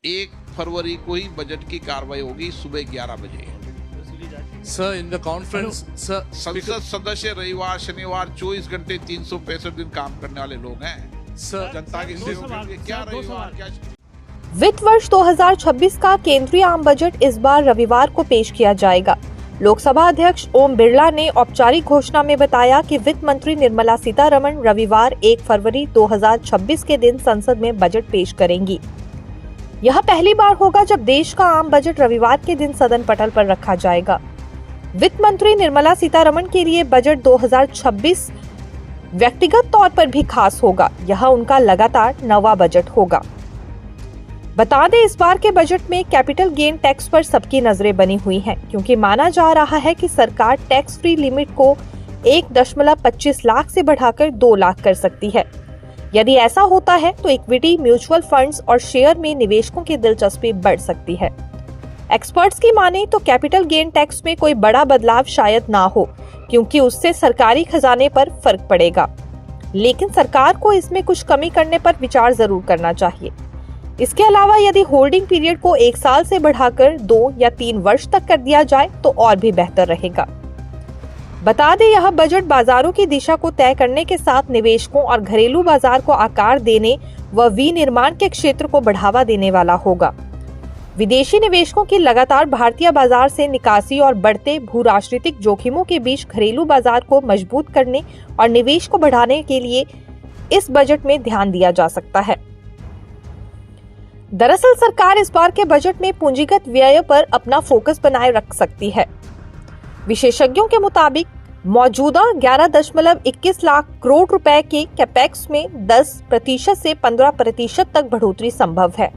1 फरवरी को ही बजट की कार्रवाई होगी सुबह 11 बजे। Sir, in the conference, sir, संसद सदस्य रविवार शनिवार 24 घंटे 365 दिन काम करने वाले लोग हैं। sir, जनता की सेवा के लिए क्या रविवार क्या। वित्त वर्ष 2026 का केंद्रीय आम बजट इस बार रविवार को पेश किया जाएगा। लोकसभा अध्यक्ष ओम बिरला ने औपचारिक घोषणा में बताया कि वित्त मंत्री निर्मला सीतारमण रविवार 1 फरवरी 2026 के दिन संसद में बजट पेश करेंगी। यह पहली बार होगा जब देश का आम बजट रविवार के दिन सदन पटल पर रखा जाएगा। वित्त मंत्री निर्मला सीतारमण के लिए बजट 2026 व्यक्तिगत तौर पर भी खास होगा। यह उनका लगातार 9वां बजट होगा। बता दें, इस बार के बजट में कैपिटल गेन टैक्स पर सबकी नजरें बनी हुई हैं, क्योंकि माना जा रहा है कि सरकार टैक्स फ्री लिमिट को 1.25 लाख से बढ़ाकर 2 लाख कर सकती है। यदि ऐसा होता है तो इक्विटी, म्यूचुअल फंड्स और शेयर में निवेशकों की दिलचस्पी बढ़ सकती है। एक्सपर्ट्स की माने तो कैपिटल गेन टैक्स में कोई बड़ा बदलाव शायद ना हो, क्योंकि उससे सरकारी खजाने पर फर्क पड़ेगा, लेकिन सरकार को इसमें कुछ कमी करने पर विचार जरूर करना चाहिए। इसके अलावा यदि होल्डिंग पीरियड को 1 साल से बढ़ाकर 2 या 3 वर्ष तक कर दिया जाए तो और भी बेहतर रहेगा। बता दें, यह बजट बाजारों की दिशा को तय करने के साथ निवेशकों और घरेलू बाजार को आकार देने व विनिर्माण के क्षेत्र को बढ़ावा देने वाला होगा। विदेशी निवेशकों की लगातार भारतीय बाजार से निकासी और बढ़ते भू-राजनीतिक जोखिमों के बीच घरेलू बाजार को मजबूत करने और निवेश को बढ़ाने के लिए इस बजट में ध्यान दिया जा सकता है। दरअसल सरकार इस बार के बजट में पूंजीगत व्यय पर अपना फोकस बनाए रख सकती है। विशेषज्ञों के मुताबिक मौजूदा 11.21 लाख करोड़ रुपए के कैपेक्स में 10% से 15% तक बढ़ोतरी संभव है।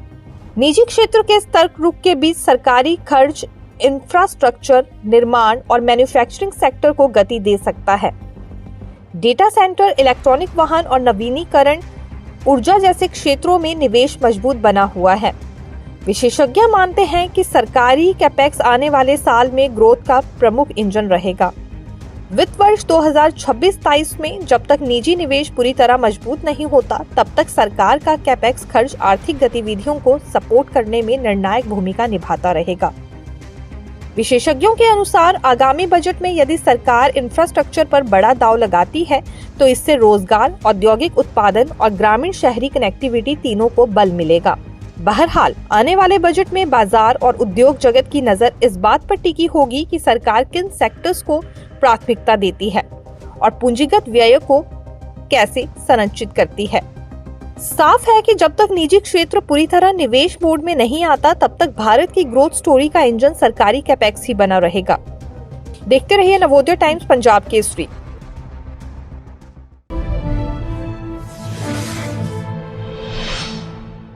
निजी क्षेत्र के सतर्क रुख के बीच सरकारी खर्च इंफ्रास्ट्रक्चर, निर्माण और मैन्युफैक्चरिंग सेक्टर को गति दे सकता है। डेटा सेंटर, इलेक्ट्रॉनिक वाहन और नवीनीकरण ऊर्जा जैसे क्षेत्रों में निवेश मजबूत बना हुआ है। विशेषज्ञ मानते हैं कि सरकारी कैपेक्स आने वाले साल में ग्रोथ का प्रमुख इंजन रहेगा। वित्त वर्ष 2026-23 में जब तक निजी निवेश पूरी तरह मजबूत नहीं होता, तब तक सरकार का कैपेक्स खर्च आर्थिक गतिविधियों को सपोर्ट करने में निर्णायक भूमिका निभाता रहेगा। विशेषज्ञों के अनुसार आगामी बजट में यदि सरकार इंफ्रास्ट्रक्चर पर बड़ा दांव लगाती है तो इससे रोजगार, औद्योगिक उत्पादन और ग्रामीण शहरी कनेक्टिविटी तीनों को बल मिलेगा। बहरहाल आने वाले बजट में बाजार और उद्योग जगत की नजर इस बात पर टिकी होगी कि सरकार किन सेक्टर्स को प्राथमिकता देती है और पूंजीगत व्यय को कैसे संरचित करती है। साफ है कि जब तक निजी क्षेत्र पूरी तरह निवेश मोड में नहीं आता, तब तक भारत की ग्रोथ स्टोरी का इंजन सरकारी कैपेक्स ही बना रहेगा। देखते रहिए नवोदय टाइम्स पंजाब केसरी।